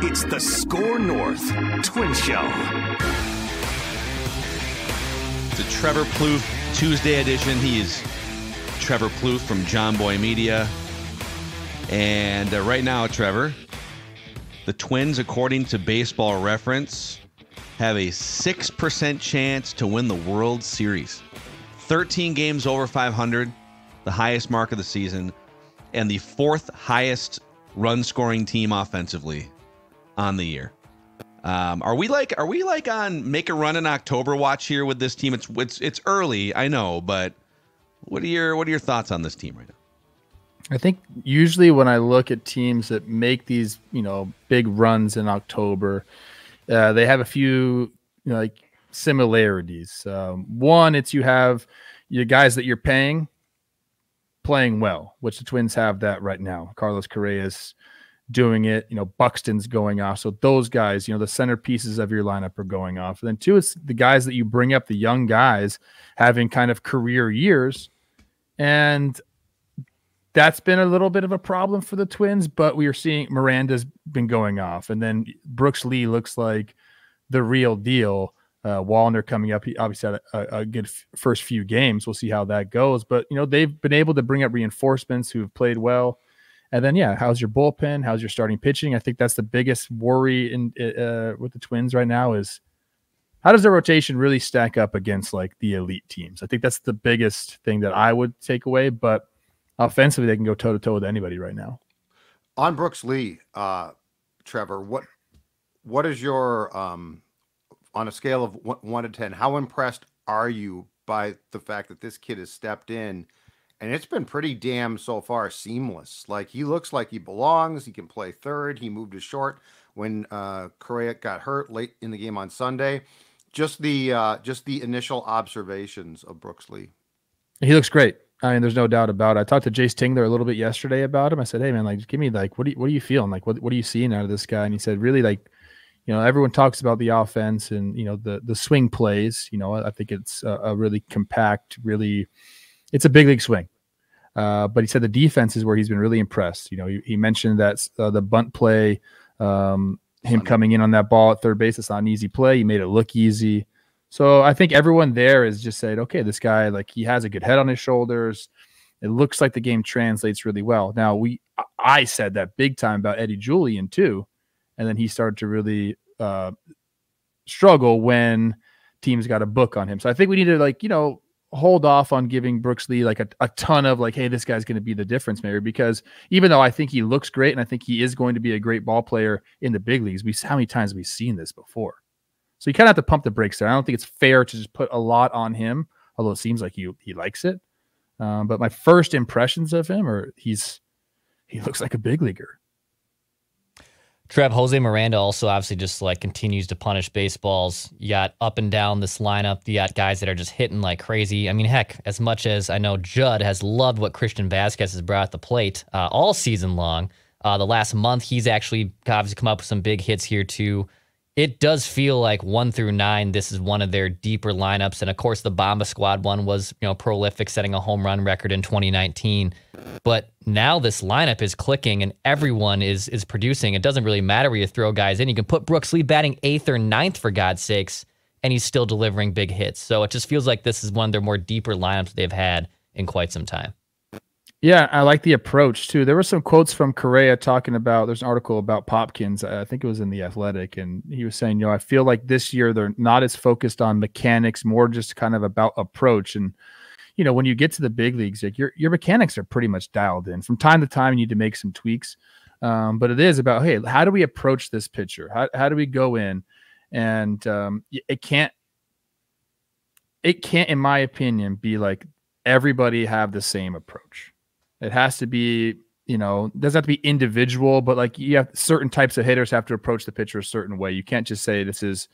It's the Score North Twin Show. It's a Trevor Plouffe Tuesday edition. He is Trevor Plouffe from John Boy Media. And right now, Trevor, the Twins, according to Baseball Reference, have a 6% chance to win the World Series. 13 games over 500, the highest mark of the season, and the fourth highest run-scoring team offensively on the year. Are we like on make a run in October watch here with this team? It's early, I know, but what are your thoughts on this team right now? I think usually when I look at teams that make these, big runs in October, they have a few, similarities. One, it's you have your guys that you're paying well, which the Twins have that right now. Carlos Correa is doing it. Buxton's going off. So those guys, the centerpieces of your lineup are going off. And then two, it's the guys that you bring up, the young guys having kind of career years. And that's been a little bit of a problem for the Twins, but we are seeing Miranda's been going off. And then Brooks Lee looks like the real deal. Wallner coming up. He obviously had a good first few games. We'll see how that goes. But, they've been able to bring up reinforcements who have played well. And then, how's your bullpen? How's your starting pitching? I think that's the biggest worry with the Twins right now is how does their rotation really stack up against like the elite teams? I think that's the biggest thing that I would take away. But offensively, they can go toe-to-toe with anybody right now. On Brooks Lee, Trevor, what is your on a scale of 1 to 10, how impressed are you by the fact that this kid has stepped in and it's been pretty damn so far seamless? Like, he looks like he belongs. He can play third. He moved to short when Correa got hurt late in the game on Sunday. Just the initial observations of Brooks Lee. He looks great. I mean, there's no doubt about it. I talked to Jace Tingler a little bit yesterday about him. I said, hey man, like, give me like, what are you feeling? Like, what are you seeing out of this guy? And he said, really, like, everyone talks about the offense and, the swing plays, I think it's a really compact, it's a big league swing. But he said the defense is where he's been really impressed. He mentioned that the bunt play, him coming in on that ball at third base, it's not an easy play. He made it look easy. So I think everyone there is just saying, okay, this guy, like, he has a good head on his shoulders. It looks like the game translates really well. Now, I said that big time about Eddie Julian too. And then he started to really struggle when teams got a book on him. So I think we need to, hold off on giving Brooks Lee like a ton of like, hey, this guy's going to be the difference maker, because even though I think he looks great and I think he is going to be a great ball player in the big leagues, how many times have we seen this before? So you kind of have to pump the brakes there. I don't think it's fair to just put a lot on him, although it seems like he likes it. But my first impressions of him are he looks like a big leaguer. Trev, Jose Miranda also obviously just like continues to punish baseballs. You got up and down this lineup. You got guys that are just hitting like crazy. I mean, heck, as much as I know Judd has loved what Christian Vasquez has brought at the plate all season long, the last month he's actually obviously come up with some big hits here too. It does feel like 1 through 9, this is one of their deeper lineups. And of course, the Bomba Squad one was, prolific, setting a home run record in 2019. But now this lineup is clicking and everyone is producing. It doesn't really matter where you throw guys in. You can put Brooks Lee batting 8th or 9th, for God's sakes, and he's still delivering big hits. So it just feels like this is one of their more deeper lineups they've had in quite some time. Yeah, I like the approach too. There were some quotes from Correa talking about, there's an article about Popkins, I think it was in The Athletic, and he was saying, I feel like this year they're not as focused on mechanics, more just kind of about approach. And, when you get to the big leagues, like your mechanics are pretty much dialed in. From time to time, you need to make some tweaks. But it is about, hey, how do we approach this pitcher? How do we go in? And it can't, in my opinion, be like everybody have the same approach. It has to be, doesn't have to be individual, but like you have certain types of hitters have to approach the pitcher a certain way. You can't just say this is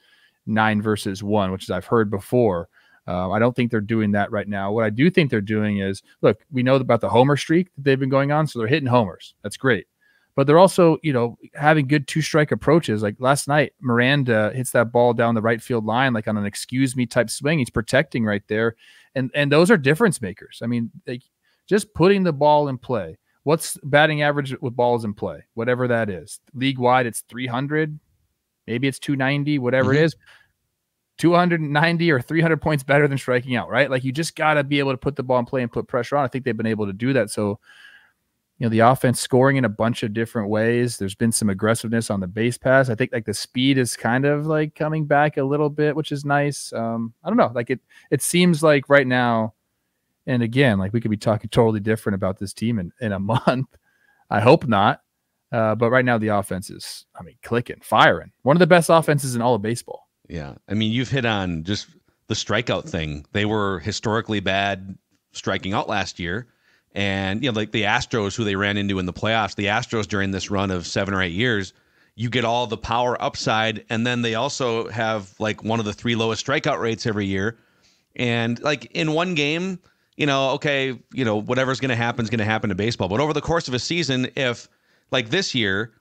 9 versus 1, which is I've heard before. I don't think they're doing that right now. What I do think they're doing is, look, we know about the homer streak that they've been going on, so they're hitting homers. That's great. But they're also, having good 2-strike approaches. Like last night, Miranda hits that ball down the right field line, like on an excuse me type swing. He's protecting right there. And those are difference makers. I mean, just putting the ball in play. What's batting average with balls in play? Whatever that is. League wide, it's 300. Maybe it's 290, whatever it is. 290 or 300 points better than striking out, right? Like, you just got to be able to put the ball in play and put pressure on. I think they've been able to do that. So, the offense scoring in a bunch of different ways. There's been some aggressiveness on the base pass. I think like the speed is kind of like coming back a little bit, which is nice. I don't know. Like it seems like right now, and again, like we could be talking totally different about this team in a month. I hope not. But right now the offense is, clicking, firing. One of the best offenses in all of baseball. Yeah. You've hit on just the strikeout thing. They were historically bad striking out last year. And, like the Astros, who they ran into in the playoffs, the Astros during this run of 7 or 8 years, you get all the power upside. And then they also have like one of the 3 lowest strikeout rates every year. And like in one game, whatever's going to happen is going to happen to baseball. But over the course of a season, if like this year,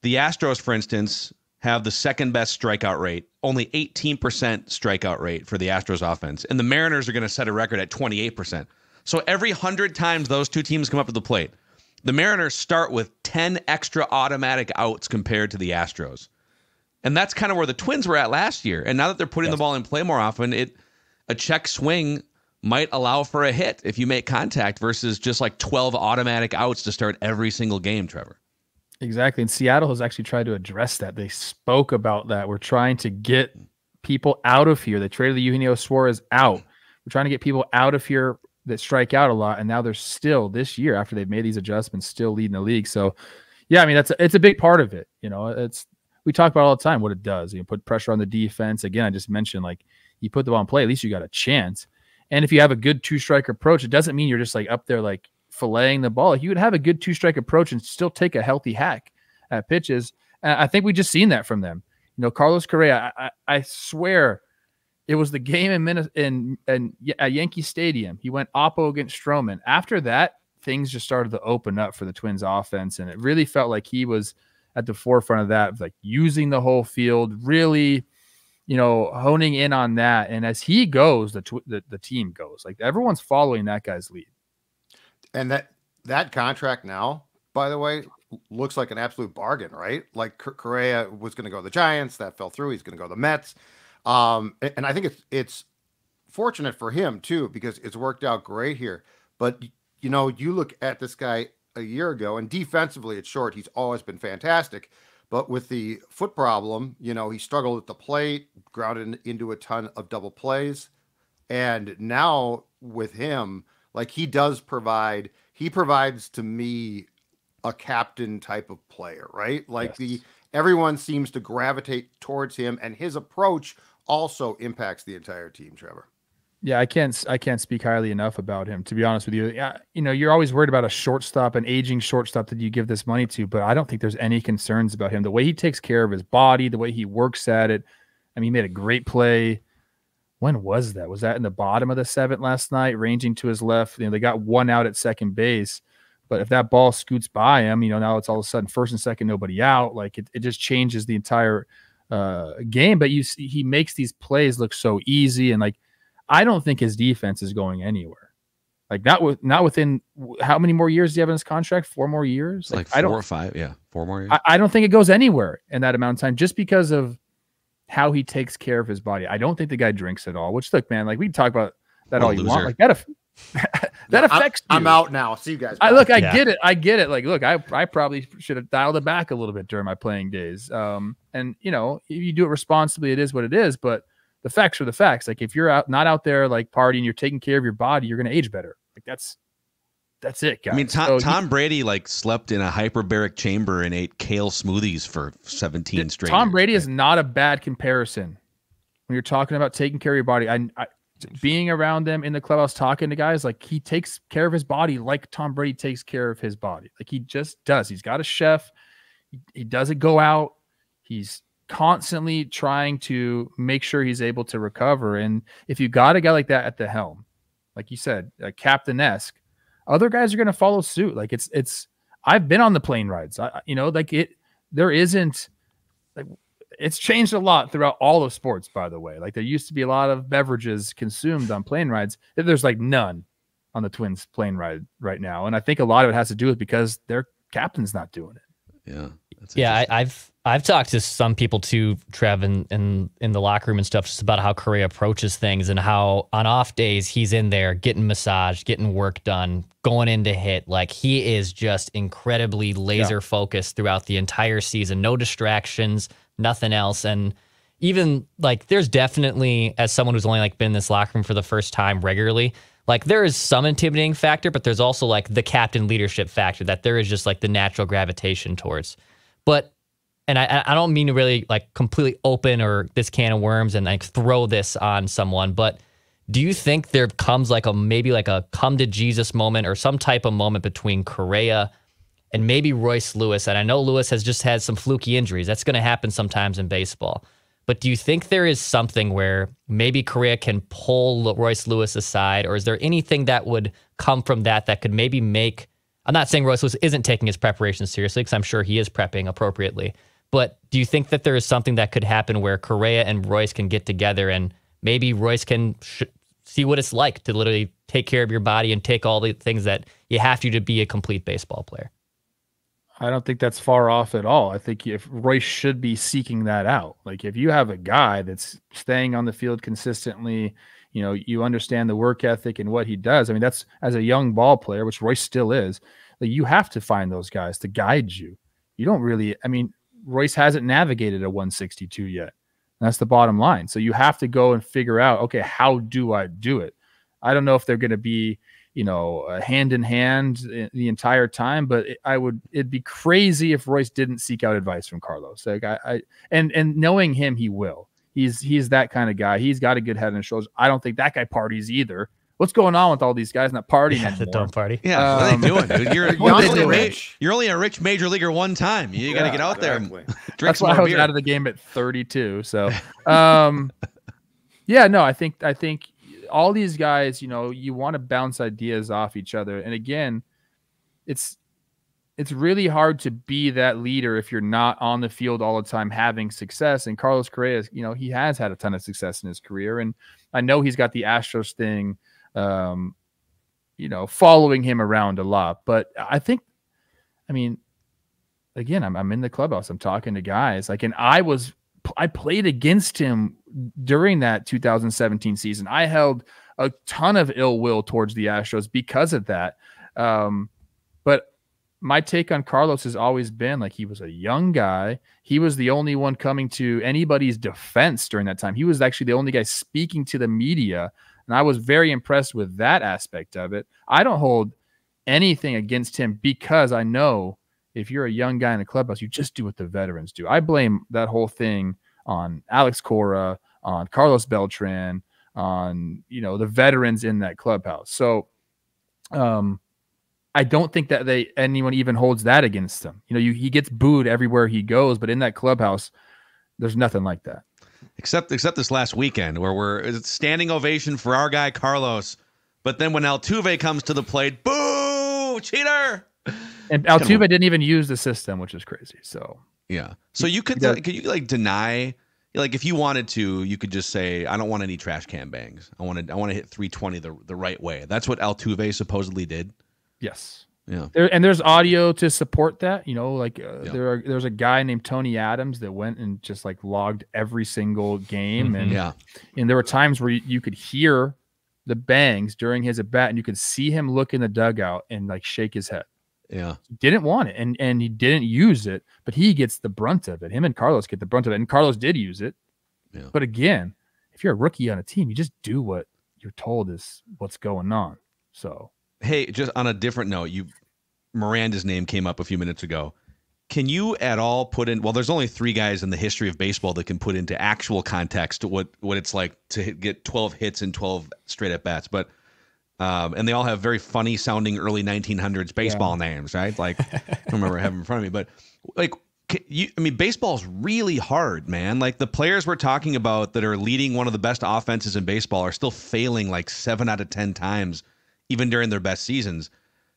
the Astros, for instance, have the second best strikeout rate, only 18% strikeout rate for the Astros offense. And the Mariners are going to set a record at 28%. So every 100 times those two teams come up to the plate, the Mariners start with 10 extra automatic outs compared to the Astros. And that's kind of where the Twins were at last year. And now that they're putting the ball in play more often, a check swing might allow for a hit if you make contact versus just like 12 automatic outs to start every single game, Trevor. Exactly. And Seattle has actually tried to address that. They spoke about that. We're trying to get people out of here. They traded the Eugenio Suarez out. We're trying to get people out of here that strike out a lot, and now they're still this year after they've made these adjustments still leading the league. So yeah, it's a big part of it. We talk about it all the time what it does. You put pressure on the defense. Again, I just mentioned like you put the ball in play, at least you got a chance. And if you have a good 2-strike approach, it doesn't mean you're just like up there like filleting the ball. Like, you would have a good 2-strike approach and still take a healthy hack at pitches. And I think we just seen that from them. Carlos Correa, I swear it was the game at Yankee Stadium. He went oppo against Stroman. After that, things just started to open up for the Twins offense, and it really felt like he was at the forefront of that, like using the whole field, really, honing in on that. And as he goes, the team goes. Like, everyone's following that guy's lead. And that contract now, by the way, looks like an absolute bargain, right? Like Correa was going to go to the Giants, that fell through. He's going to go to the Mets. And I think it's fortunate for him too, because it's worked out great here. But you look at this guy a year ago, and defensively at short, he's always been fantastic. But with the foot problem, he struggled at the plate, grounded into a ton of double plays. And now with him, like, he provides to me a captain type of player, right? Like, yes. Everyone seems to gravitate towards him, and his approach also impacts the entire team, Trevor. Yeah, I can't speak highly enough about him, to be honest with you. Yeah, you're always worried about a shortstop, an aging shortstop that you give this money to, but I don't think there's any concerns about him. The way he takes care of his body, the way he works at it. He made a great play. When was that? Was that in the bottom of the 7th last night, ranging to his left? They got one out at second base. But if that ball scoots by him, now it's all of a sudden first and second, nobody out. Like, it just changes the entire game. But he makes these plays look so easy. And like, I don't think his defense is going anywhere. Like, not within how many more years do you have in his contract? 4 more years? Like 4 or 5. Yeah. 4 more years. I don't think it goes anywhere in that amount of time, just because of how he takes care of his body. I don't think the guy drinks at all, which, look, man, like, we can talk about that all you want. Like, that affects you. I'm out now. See you guys. I get it. Like, look, I probably should have dialed it back a little bit during my playing days. And if you do it responsibly, it is what it is. But the facts are the facts. Like, if you're not out there like partying, you're taking care of your body, you're going to age better. Like, that's it, guys. Tom Brady like slept in a hyperbaric chamber and ate kale smoothies for 17 straight. Tom Brady is not a bad comparison when you're talking about taking care of your body. Being around them in the clubhouse, talking to guys, like, he takes care of his body like Tom Brady takes care of his body. Like, he just does. He's got a chef. He doesn't go out. He's constantly trying to make sure he's able to recover. And if you got a guy like that at the helm, like you said, captain-esque, other guys are going to follow suit. Like, it's I've been on the plane rides. There isn't, like, it's changed a lot throughout all of sports, by the way. Like, there used to be a lot of beverages consumed on plane rides. There's like none. on the Twins plane ride right now. And I think a lot of it has to do with because their captain's not doing it. Yeah. Yeah, I've talked to some people too, Trev, in the locker room and stuff, just about how Correa approaches things and how on off days he's in there getting massaged, getting work done, going in to hit. Like, he is just incredibly laser focused throughout the entire season. No distractions, nothing else. And even like, there's definitely, as someone who's only like been in this locker room for the first time regularly, like there is some intimidating factor, but there's also like the captain leadership factor that there is just like the natural gravitation towards. But, and I don't mean to really like completely open or this can of worms and like throw this on someone, but do you think there comes like maybe like a come to Jesus moment or some type of moment between Correa and maybe Royce Lewis? And I know Lewis has just had some fluky injuries. That's going to happen sometimes in baseball. But do you think there is something where maybe Correa can pull Royce Lewis aside, or is there anything that would come from that could maybe make, I'm not saying Royce Lewis isn't taking his preparation seriously, because I'm sure he is prepping appropriately. But do you think that there is something that could happen where Correa and Royce can get together and maybe Royce can see what it's like to literally take care of your body and take all the things that you have to be a complete baseball player? I don't think that's far off at all. I think if Royce should be seeking that out. Like, if you have a guy that's staying on the field consistently, you know, you understand the work ethic and what he does. I mean, that's, as a young ball player, which Royce still is, like, you have to find those guys to guide you. You don't really, I mean, Royce hasn't navigated a 162 yet. That's the bottom line. So you have to go and figure out, okay, how do I do it? I don't know if they're going to be, you know, hand in hand the entire time, but it'd be crazy if Royce didn't seek out advice from Carlos. Like, and knowing him, he will. He's that kind of guy. He's got a good head on his shoulders. I don't think that guy parties either. What's going on with all these guys not partying anymore? Don't party. Yeah, what are they doing, dude? You're only a rich major leaguer one time. You got to get out there and drink That's some why more I was beer. out of the game at 32. So, yeah, no, I think all these guys, you know, you want to bounce ideas off each other. And again, it's really hard to be that leader if you're not on the field all the time having success. And Carlos Correa, you know, he has had a ton of success in his career. And I know he's got the Astros thing, you know, following him around a lot. But I think, I mean, again, I'm in the clubhouse, I'm talking to guys like, and I played against him during that 2017 season. I held a ton of ill will towards the Astros because of that. But my take on Carlos has always been like, he was a young guy. He was the only one coming to anybody's defense during that time. He was actually the only guy speaking to the media. And I was very impressed with that aspect of it. I don't hold anything against him because I know if you're a young guy in a clubhouse, you just do what the veterans do. I blame that whole thing on Alex Cora, on Carlos Beltran, on, you know, the veterans in that clubhouse. So I don't think that anyone even holds that against him. You know, he gets booed everywhere he goes, but in that clubhouse, there's nothing like that. Except this last weekend where it's standing ovation for our guy Carlos, but then when Altuve comes to the plate, boo, cheater. And Altuve didn't even use the system, which is crazy. So yeah. So could you like deny, like, if you wanted to, you could just say, I don't want any trash can bangs. I want to hit 320 the right way. That's what Altuve supposedly did. Yes. Yeah. There's audio to support that. You know, like there's a guy named Tony Adams that went and just like logged every single game, and there were times where you could hear the bangs during his at bat, and you could see him look in the dugout and like shake his head. Yeah. He didn't want it, and he didn't use it, but he gets the brunt of it. Him and Carlos get the brunt of it, and Carlos did use it. Yeah. But again, if you're a rookie on a team, you just do what you're told is what's going on. So. Hey, just on a different note, Miranda's name came up a few minutes ago. Can you at all put in, well, there's only 3 guys in the history of baseball that can put into actual context what it's like to get 12 hits and 12 straight at bats, but and they all have very funny sounding early 1900s baseball names, right? Like, I don't remember having in front of me, but like, baseball's really hard, man. Like, the players we're talking about that are leading one of the best offenses in baseball are still failing like 7 out of 10 times, even during their best seasons.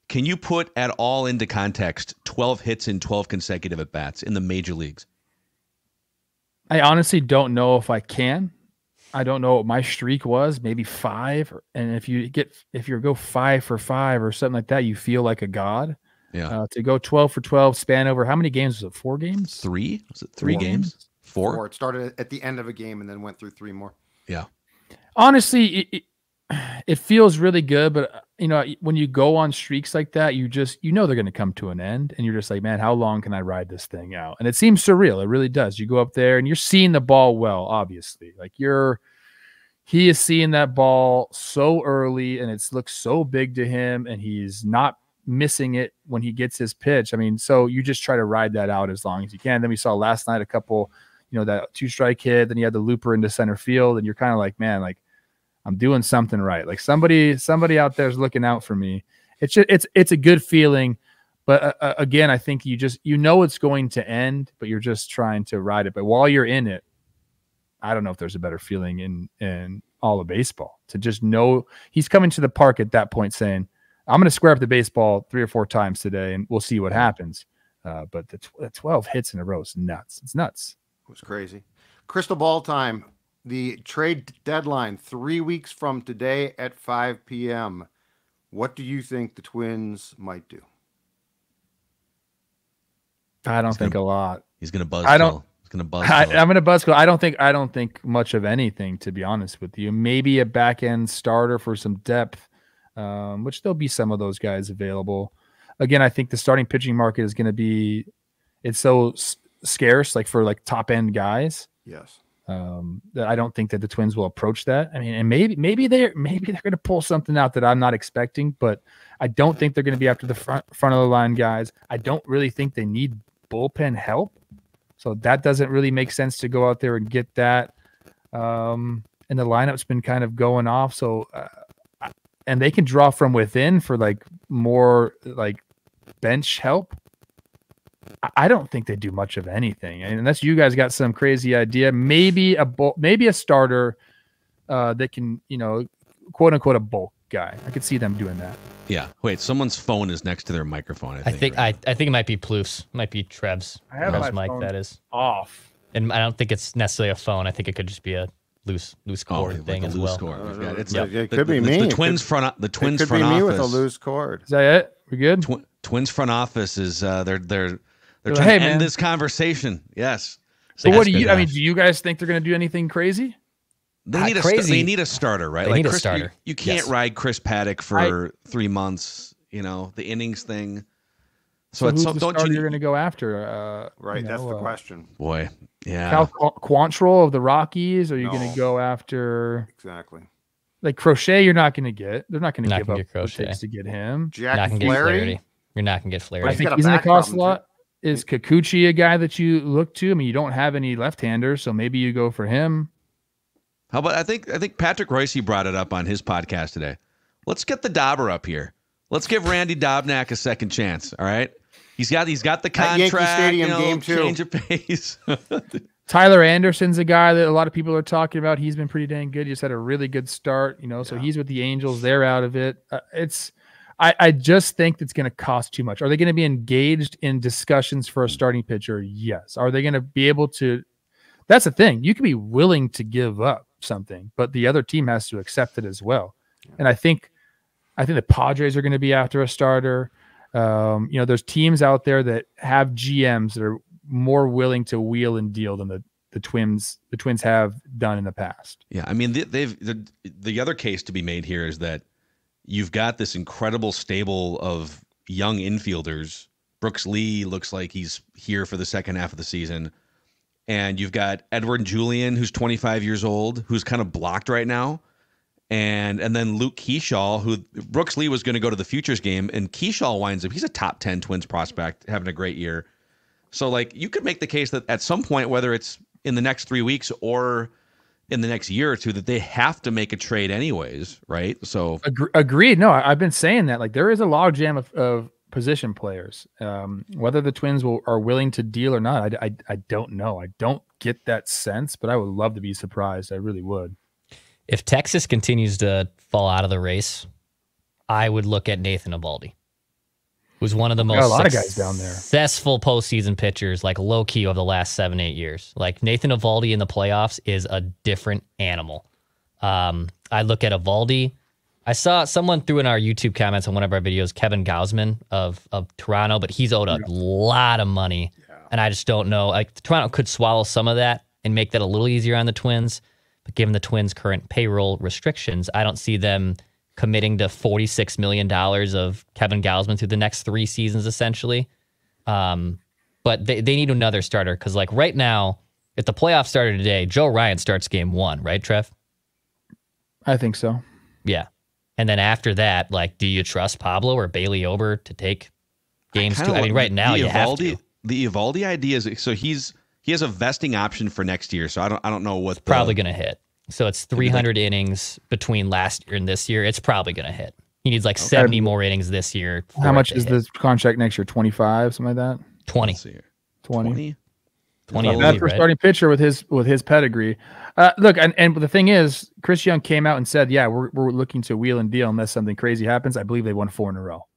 Can you put at all into context 12 hits in 12 consecutive at-bats in the major leagues? I honestly don't know if I can. I don't know what my streak was, maybe 5. And if you go 5 for 5 or something like that, you feel like a god. Yeah. To go 12 for 12, span over how many games was it? 4 games? 3? Was it 3 games? 4? It started at the end of a game and then went through 3 more. Yeah. Honestly, it feels really good, but when you go on streaks like that, they're going to come to an end, and you're just like, man, how long can I ride this thing out? And it seems surreal. It really does. You go up there and you're seeing the ball well, obviously. Like he is seeing that ball so early, and it looks so big to him, and he's not missing it when he gets his pitch. I mean, so you just try to ride that out as long as you can. Then we saw last night a couple, that 2-strike hit, then he had the looper into center field, and you're kind of like, man, like, I'm doing something right. Like somebody out there is looking out for me. It's a good feeling, but again, I think it's going to end, but you're just trying to ride it. But while you're in it, I don't know if there's a better feeling in all of baseball to just know he's coming to the park at that point saying, I'm going to square up the baseball 3 or 4 times today, and we'll see what happens. But the 12 hits in a row is nuts. It's nuts. It was crazy. Crystal ball time. The trade deadline 3 weeks from today at 5 p.m. What do you think the Twins might do? I don't think a lot. He's going to buzz. I don't. He's going to buzz. I'm going to buzz. I don't think much of anything, to be honest with you. Maybe a back end starter for some depth, which there'll be some of those guys available. Again, I think the starting pitching market is going to be. It's so scarce, like for top end guys. Yes. That I don't think that the Twins will approach that. I mean, and maybe they're going to pull something out that I'm not expecting, but I don't think they're going to be after the front of the line guys. I don't really think they need bullpen help, so that doesn't really make sense to go out there and get that. And the lineup's been kind of going off, so and they can draw from within for more bench help. I don't think they do much of anything, unless you guys got some crazy idea. Maybe a starter that can, quote unquote, a bulk guy. I could see them doing that. Yeah. Wait, someone's phone is next to their microphone. I think it might be Plouffe's. It might be Trev's. I have Trev's my mic. phone That is off, and I don't think it's necessarily a phone. I think it could just be a loose cord thing as well. It could be me. The Twins front office. It could be me with a loose cord. Is that it? We good? Twins front office is they're trying hey, to end man. this conversation. Yes. So what do you? I mean, do you guys think they're going to do anything crazy? They Not need crazy. They need a starter, right? They need a starter. You can't ride Chris Paddock for 3 months. The innings thing. So who's the don't starter you? you're going to go after? Right. That's the question. Boy, yeah. Cal Quantrill of the Rockies? Or are you No. going to go after Exactly. Crochet? You're not going to get. They're not going to Not give gonna up get what it Crochet. takes to get him. Not Jack gonna get Flaherty. Flaherty. You're not gonna get I Flaherty. think got a he's going to back cost a problem, lot. Is Kikuchi a guy that you look to? I mean, you don't have any left-handers, so maybe you go for him. How about I think Patrick Royce brought it up on his podcast today. Let's get the Dauber up here. Let's give Randy Dobnak a second chance. All right, he's got the At Yankee contract. Stadium, game 2. Change of pace. Tyler Anderson's a guy that a lot of people are talking about. He's been pretty dang good. He just had a really good start, so he's with the Angels. They're out of it. I just think it's going to cost too much. Are they going to be engaged in discussions for a starting pitcher? Yes. Are they going to be able to? That's the thing. You can be willing to give up something, but the other team has to accept it as well. And I think the Padres are going to be after a starter. There's teams out there that have GMs that are more willing to wheel and deal than the Twins have done in the past. Yeah, I mean, the other case to be made here is that you've got this incredible stable of young infielders. Brooks Lee looks like he's here for the second half of the season. And you've got Edward Julian, who's 25 years old, who's kind of blocked right now. And then Luke Keyshaw, who Brooks Lee was going to go to the Futures game, and Keyshaw winds up, he's a top 10 Twins prospect, having a great year. So, you could make the case that at some point, whether it's in the next 3 weeks or in the next year or two, that they have to make a trade anyways, right? So agreed. No, I've been saying that. There is a logjam of position players. Whether the Twins are willing to deal or not, I don't know. I don't get that sense, but I would love to be surprised. I really would. If Texas continues to fall out of the race, I would look at Nathan Eovaldi. who's one of the Got most a lot of guys down there. successful postseason pitchers, like low key over the last 7-8 years. Like Nathan Eovaldi in the playoffs is a different animal. I look at Eovaldi. I saw someone threw in our YouTube comments on one of our videos, Kevin Gausman of Toronto, but he's owed a lot of money. Yeah. And I just don't know. Like Toronto could swallow some of that and make that a little easier on the Twins. But given the Twins' current payroll restrictions, I don't see them committing to $46 million of Kevin Gausman through the next 3 seasons, essentially. But they need another starter because, like, right now, if the playoffs started today, Joe Ryan starts game 1, right, Trev? I think so. Yeah. And then after that, like, do you trust Pablo or Bailey Ober to take games 2? I mean, right now you have to. The Eovaldi idea is so he has a vesting option for next year. So I don't know what probably going to hit. So it's 300 innings between last year and this year. It's probably going to hit. He needs like 70 more innings this year. How much is the contract next year? 25, something like that. 20. 20. 20. That's for starting pitcher with his pedigree. Look, and the thing is, Chris Young came out and said, "Yeah, we're looking to wheel and deal unless something crazy happens." I believe they won 4 in a row.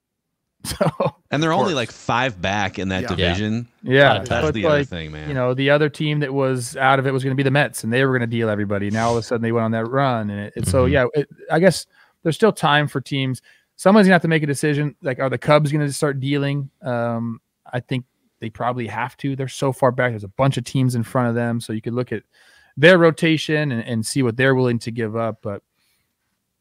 So, and they're only like 5 back in that division. Yeah, that's the other thing, man. You know, the other team that was out of it was going to be the Mets, and they were going to deal everybody. Now all of a sudden they went on that run, and so I guess there's still time for teams. Someone's gonna have to make a decision. Like, are the Cubs going to start dealing? I think they probably have to. They're so far back. There's a bunch of teams in front of them, so you could look at their rotation and see what they're willing to give up. But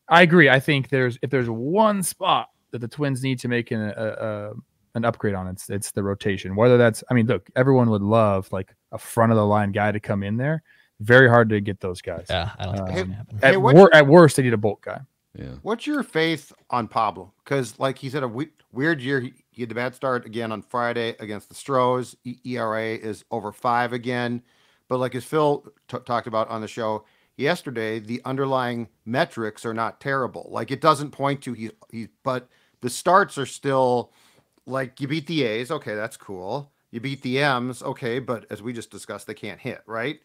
I agree. I think if there's one spot that the Twins need to make an upgrade on, it's the rotation. Whether that's, I mean, look, everyone would love like a front of the line guy to come in there. Very hard to get those guys. Yeah, I don't think that's gonna happen. At worst, they need a bulk guy. Yeah. What's your faith on Pablo? Because, like he said, a weird year. He had a bad start again on Friday against the Stros. ERA is over 5 again. But like as Phil talked about on the show yesterday, the underlying metrics are not terrible. Like it doesn't point to but the starts are still like you beat the A's. Okay, that's cool. You beat the M's. Okay, but as we just discussed, they can't hit, right?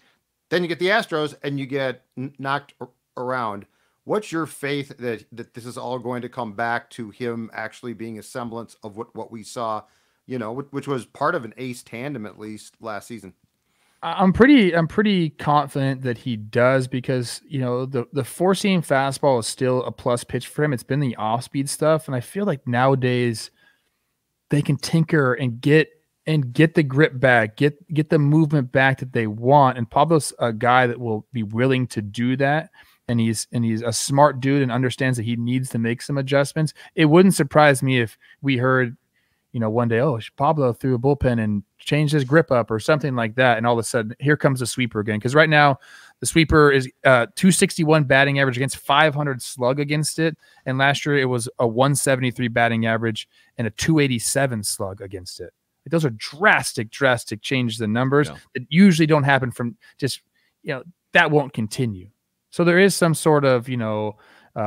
Then you get the Astros and you get knocked around. What's your faith that this is all going to come back to him actually being a semblance of what we saw, you know, which was part of an ace tandem at least last season? I'm pretty confident that he does because, you know, the four-seam fastball is still a plus pitch for him. It's been the off-speed stuff, and I feel like nowadays they can tinker and get the grip back, get the movement back that they want. And Pablo's a guy that will be willing to do that. And he's a smart dude and understands that he needs to make some adjustments. It wouldn't surprise me if we heard, you know, one day, oh, Pablo threw a bullpen and changed his grip up or something like that. And all of a sudden, here comes the sweeper again. Because right now, the sweeper is 261 batting average against 500 slug against it. And last year, it was a 173 batting average and a 287 slug against it. Like, those are drastic changes in numbers that usually don't happen from just, you know, that won't continue. So there is some sort of, you know,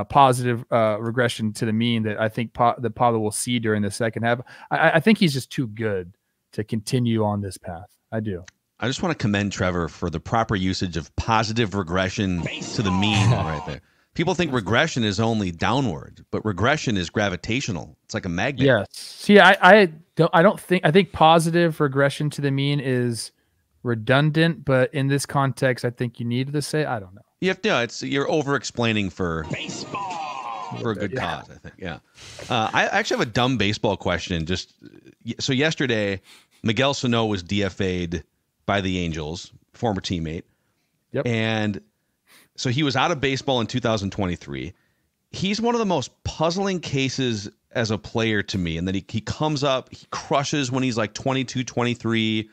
positive regression to the mean that I think that Pablo will see during the second half. I think he's just too good to continue on this path. I do. I just want to commend Trevor for the proper usage of positive regression to the mean right there. People think regression is only downward, but regression is gravitational. It's like a magnet. Yes. See, I think positive regression to the mean is redundant, but in this context, I think you need to say, I don't know. You have to. You're over-explaining for baseball for a good cause. I think. Yeah. I actually have a dumb baseball question. So yesterday, Miguel Sano was DFA'd by the Angels, former teammate. Yep. And so he was out of baseball in 2023. He's one of the most puzzling cases as a player to me, and then he comes up, he crushes when he's like 22, 23.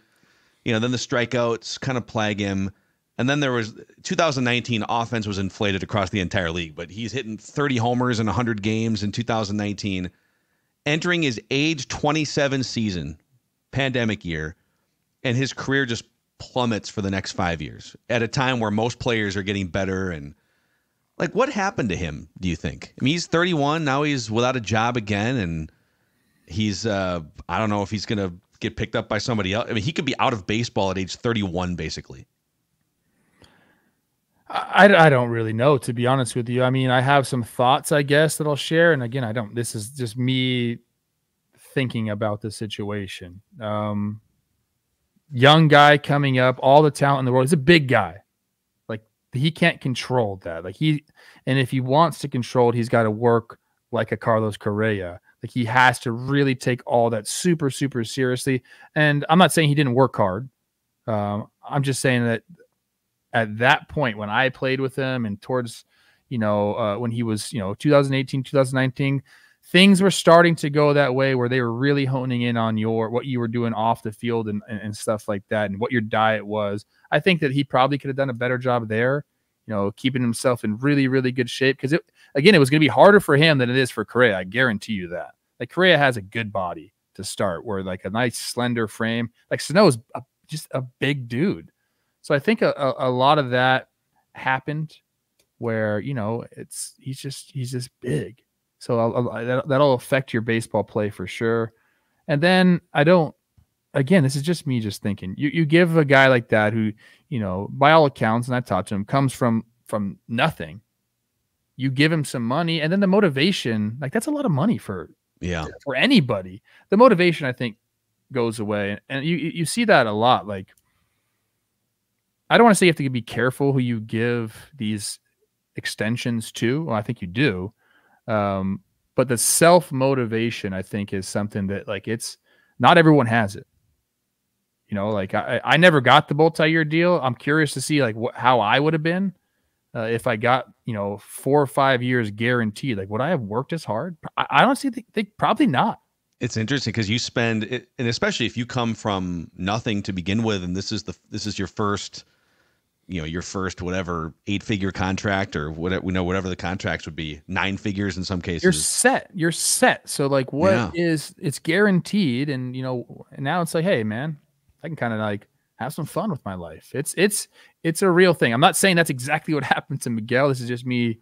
You know, then the strikeouts kind of plague him. And then there was 2019 offense was inflated across the entire league, but he's hitting 30 homers in 100 games in 2019, entering his age 27 season, pandemic year, and his career just plummets for the next 5 years at a time where most players are getting better. And like, what happened to him, do you think? I mean, he's 31 now, he's without a job again, and he's I don't know if he's going to get picked up by somebody else. I mean, he could be out of baseball at age 31, basically. I don't really know, to be honest with you. I mean, I have some thoughts, I guess, that I'll share. And again, this is just me thinking about the situation. Young guy coming up, all the talent in the world. He's a big guy. Like, he can't control that. And if he wants to control it, he's got to work like a Carlos Correa. Like, he has to really take all that super, super seriously. And I'm not saying he didn't work hard. I'm just saying that at that point when I played with him and towards, when he was, 2018, 2019, things were starting to go that way where they were really honing in on what you were doing off the field and stuff like that, and what your diet was. I think that he probably could have done a better job there, keeping himself in really, really good shape. Because it was going to be harder for him than it is for Correa. I guarantee you that. Like, Correa has a good body to start, where like a nice slender frame. Like, Sano's just a big dude. So I think a lot of that happened where, he's just big. So that'll affect your baseball play for sure. And then this is just me just thinking, you give a guy like that who, by all accounts, and I've talked to him, comes from nothing. You give him some money, and then the motivation, like, that's a lot of money for anybody. The motivation, I think, goes away. And you see that a lot. Like, I don't want to say you have to be careful who you give these extensions to. Well, I think you do. But the self-motivation, I think, is something that, like, it's not everyone has it. Like, I never got the multi-year deal. I'm curious to see, like, how I would have been if I got, 4 or 5 years guaranteed. Like, would I have worked as hard? I honestly think probably not. It's interesting because you spend it, and especially if you come from nothing to begin with, and this is your first, your first whatever 8-figure contract or whatever the contracts would be, 9 figures in some cases. You're set. So, like, it's guaranteed, and and now it's like, hey man, I can kind of like have some fun with my life. It's a real thing. I'm not saying that's exactly what happened to Miguel. This is just me,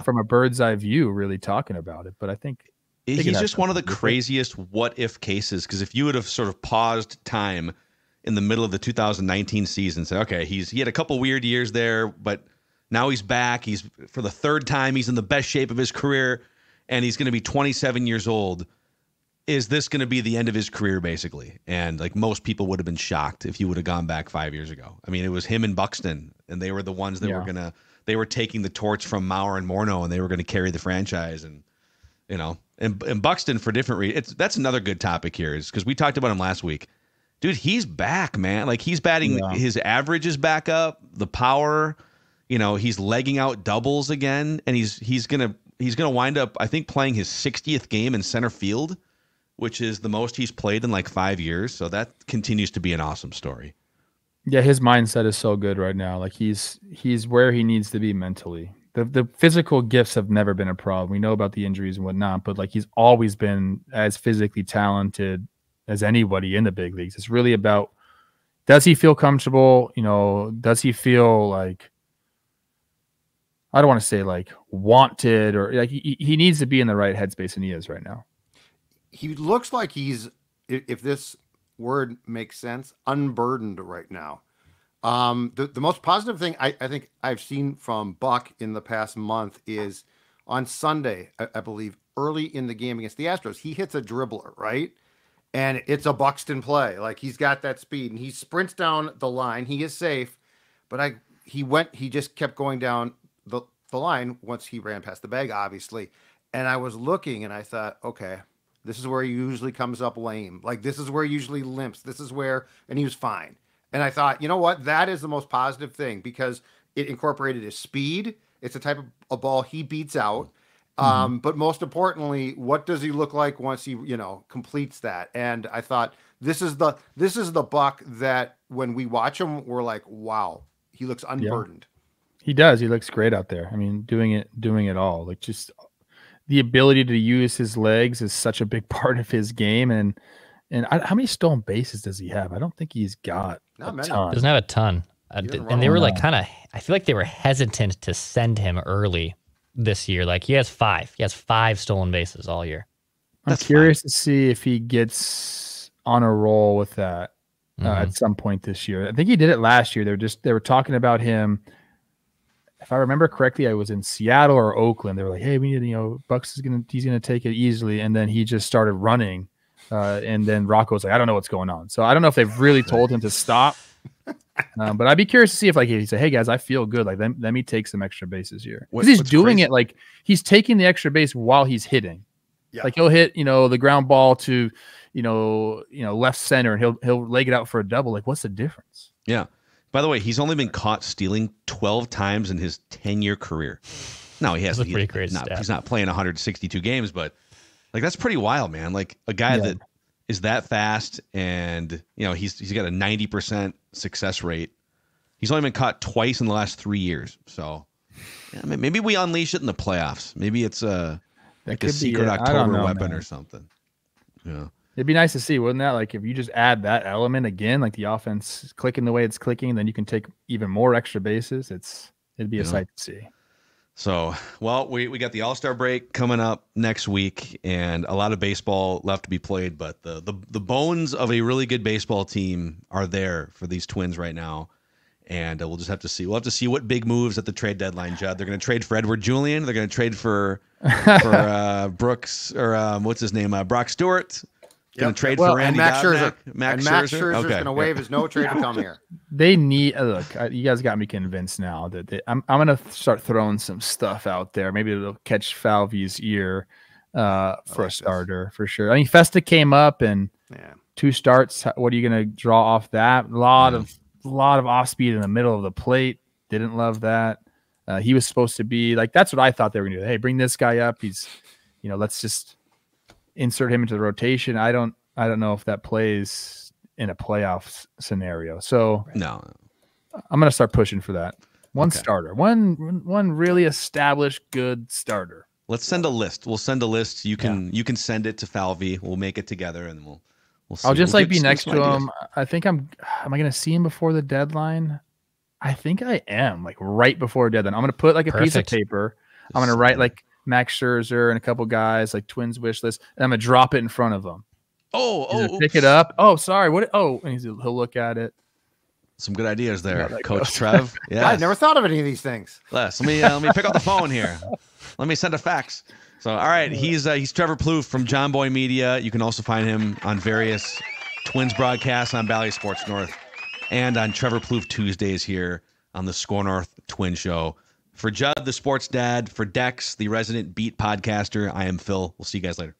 from a bird's eye view, really talking about it. But I think he's just one of the craziest what if cases, because if you would have sort of paused time in the middle of the 2019 season, say, okay, he had a couple weird years there, but now he's back. He's, for the third time, he's in the best shape of his career, and he's going to be 27 years old. Is this going to be the end of his career, basically? And like, most people would have been shocked if you would have gone back 5 years ago. I mean, it was him and Buxton, and they were the ones that they were taking the torch from Mauer and Morneau, and they were going to carry the franchise. And and Buxton, for different reasons. That's another good topic here, is because we talked about him last week. Dude, he's back, man. Like, he's batting, his average is back up, the power, he's legging out doubles again, and he's gonna wind up, I think, playing his 60th game in center field, which is the most he's played in like 5 years. So that continues to be an awesome story. Yeah, his mindset is so good right now. Like, he's where he needs to be mentally. The physical gifts have never been a problem. We know about the injuries and whatnot, but like, he's always been as physically talented as anybody in the big leagues. It's really about, does he feel comfortable? Does he feel like, I don't want to say like wanted, or like he needs to be in the right headspace, and he is right now. He looks like he's, if this word makes sense, unburdened right now. The most positive thing I think I've seen from Buck in the past month is on Sunday, I believe, early in the game against the Astros, he hits a dribbler, right? And it's a Buxton play. Like, he's got that speed, and he sprints down the line. He is safe, but he just kept going down the line once he ran past the bag, obviously. And I was looking, and I thought, okay, this is where he usually comes up lame. Like, this is where he usually limps. This is where, and he was fine. And I thought, you know what? That is the most positive thing, because it incorporated his speed. It's a type of ball he beats out. But most importantly, what does he look like once he, completes that? And I thought, this is the Buck that when we watch him, we're like, wow, he looks unburdened. Yeah. He does. He looks great out there. I mean, doing it all. Like, just the ability to use his legs is such a big part of his game. And how many stolen bases does he have? I don't think he's got a ton. Doesn't have a ton. And they were like I feel like they were hesitant to send him early this year. Like, he has 5. He has 5 stolen bases all year. I'm curious to see if he gets on a roll with that at some point this year. I think he did it last year. They were talking about him. If I remember correctly, I was in Seattle or Oakland. They were like, "Hey, we need, Bucks he's gonna take it easily," and then he just started running And then Rocco's like, I don't know what's going on. So I don't know if they've really told him to stop. But I'd be curious to see if like he said, hey guys, I feel good. Like let me take some extra bases here. Because he's doing it like he's taking the extra base while he's hitting. Yeah. Like he'll hit, the ground ball to, left center, and he'll leg it out for a double. Like, what's the difference? Yeah. By the way, he's only been caught stealing 12 times in his 10-year career. No, he has. He's not playing 162 games, but like that's pretty wild, man. Like a guy that is that fast, and he's got a 90% success rate. He's only been caught twice in the last 3 years. So maybe we unleash it in the playoffs. Maybe it's a secret October weapon or something. Yeah. It'd be nice to see, wouldn't that? Like if you just add that element again, like the offense is clicking the way it's clicking, and then you can take even more extra bases. It'd be a sight to see. So, well, we got the All-Star break coming up next week, and a lot of baseball left to be played, but the bones of a really good baseball team are there for these Twins right now, and we'll just have to see. We'll have to see what big moves at the trade deadline, Judd. They're going to trade for Edward Julian. They're going to trade for Brooks, or what's his name, Brock Stewart. Going to trade for Randy Max Scherzer. Max Scherzer's going to waive his no trade to come here. They need look. You guys got me convinced now that I'm going to start throwing some stuff out there. Maybe it'll catch Falvey's ear for a starter for sure. I mean, Festa came up and 2 starts. What are you going to draw off that? A lot of off speed in the middle of the plate. Didn't love that. He was supposed to be like, that's what I thought they were going to do. Hey, bring this guy up. He's, let's just insert him into the rotation. I don't know if that plays in a playoff scenario. So no, I'm going to start pushing for that. One starter, one really established good starter. Let's send a list. We'll send a list. You can send it to Falvey. We'll make it together, and we'll see. I'll just be next to him. I think am I going to see him before the deadline? I think I am, like right before deadline. I'm going to put like a piece of paper. I'm going to write like Max Scherzer and a couple guys, like Twins wish list, and I'm gonna drop it in front of him. Pick it up. Oh, sorry. What? Oh, and he'll look at it. Some good ideas there, Coach Trev. Yeah, I never thought of any of these things. Let me pick up the phone here. Let me send a fax. So, all right, he's Trevor Plouffe from John Boy Media. You can also find him on various Twins broadcasts on Bally Sports North and on Trevor Plouffe Tuesdays here on the Score North Twin Show. For Judd, the sports dad, for Dex, the resident beat podcaster, I am Phil. We'll see you guys later.